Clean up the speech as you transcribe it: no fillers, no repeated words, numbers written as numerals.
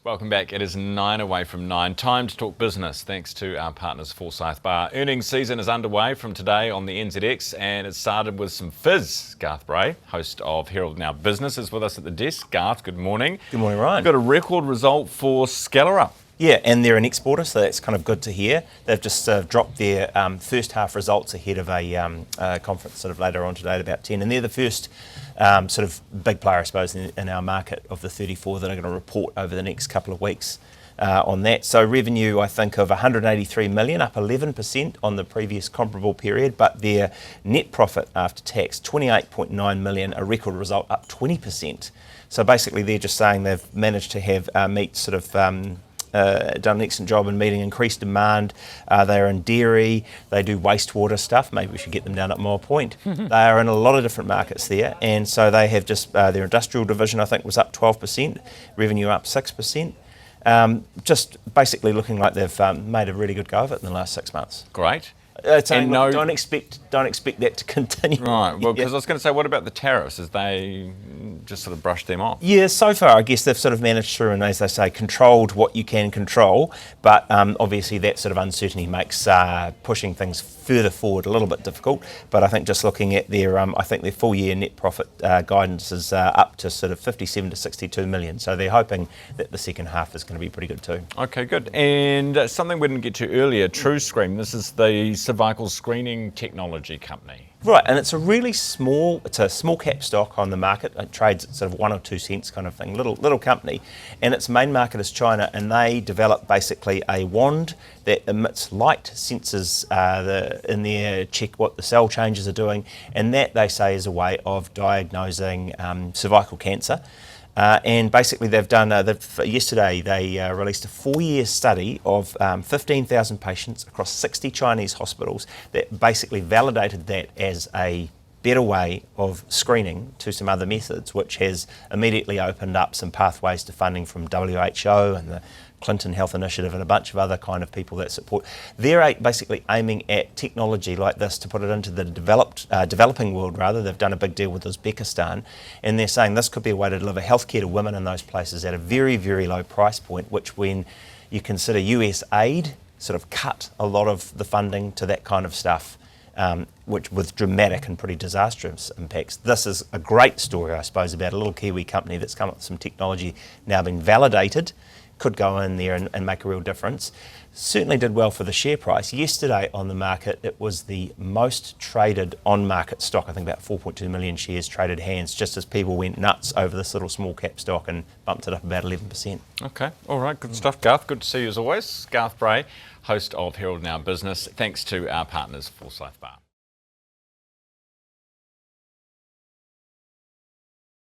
Welcome back. It is 9 away from 9. Time to talk business, thanks to our partners Forsyth Barr. Earnings season is underway from today on the NZX, and it started with some fizz. Garth Bray, host of Herald Now Business, is with us at the desk. Garth, good morning. Good morning, Ryan. We've got a record result for Skellerup. Yeah, and they're an exporter, so that's kind of good to hear. They've just dropped their first half results ahead of a conference sort of later on today at about 10, and they're the first sort of big player, I suppose, in our market of the 34 that are going to report over the next couple of weeks on that. So revenue, I think, of 183 million, up 11% on the previous comparable period, but their net profit after tax, 28.9 million, a record result, up 20%. So basically they're just saying they've managed to have meet sort of done an excellent job in meeting increased demand. They're in dairy, they do wastewater stuff. Maybe we should get them down at Moore Point. They are in a lot of different markets there, and so they have just, their industrial division I think was up 12%, revenue up 6%. Just basically looking like they've made a really good go of it in the last 6 months. Great. And look, don't expect that to continue. Right, well, because I was going to say, what about the tariffs? As they just sort of brushed them off? Yeah, so far I guess they've sort of managed through and, as they say, controlled what you can control, but obviously that sort of uncertainty makes pushing things further forward a little bit difficult. But I think just looking at their, I think their full year net profit guidance is up to sort of 57 to 62 million. So they're hoping that the second half is going to be pretty good too. Okay, good. And something we didn't get to earlier, TruScreen. This is the cervical screening technology company. Right, and it's a really small cap stock on the market. It trades at sort of 1 or 2 cents kind of thing, little company. And its main market is China, and they develop basically a wand that emits light, sensors in there, check what the cell changes are doing, and that, they say, is a way of diagnosing cervical cancer. And basically they've done, yesterday they released a 4-year study of 15,000 patients across 60 Chinese hospitals that basically validated that as a better way of screening to some other methods, which has immediately opened up some pathways to funding from WHO and the Clinton Health Initiative and a bunch of other kind of people that support. They're basically aiming at technology like this to put it into the developing world rather. They've done a big deal with Uzbekistan, and they're saying this could be a way to deliver healthcare to women in those places at a very, very low price point, which when you consider US aid sort of cut a lot of the funding to that kind of stuff, which with dramatic and pretty disastrous impacts. This is a great story, I suppose, about a little Kiwi company that's come up with some technology now been validated, could go in there and make a real difference. Certainly did well for the share price. Yesterday on the market, it was the most traded on-market stock. I think about 4.2 million shares traded hands, just as people went nuts over this little small cap stock and bumped it up about 11%. Okay, all right, good stuff, Garth. Good to see you as always. Garth Bray, host of Herald Now Business. Thanks to our partners, Forsyth Barr.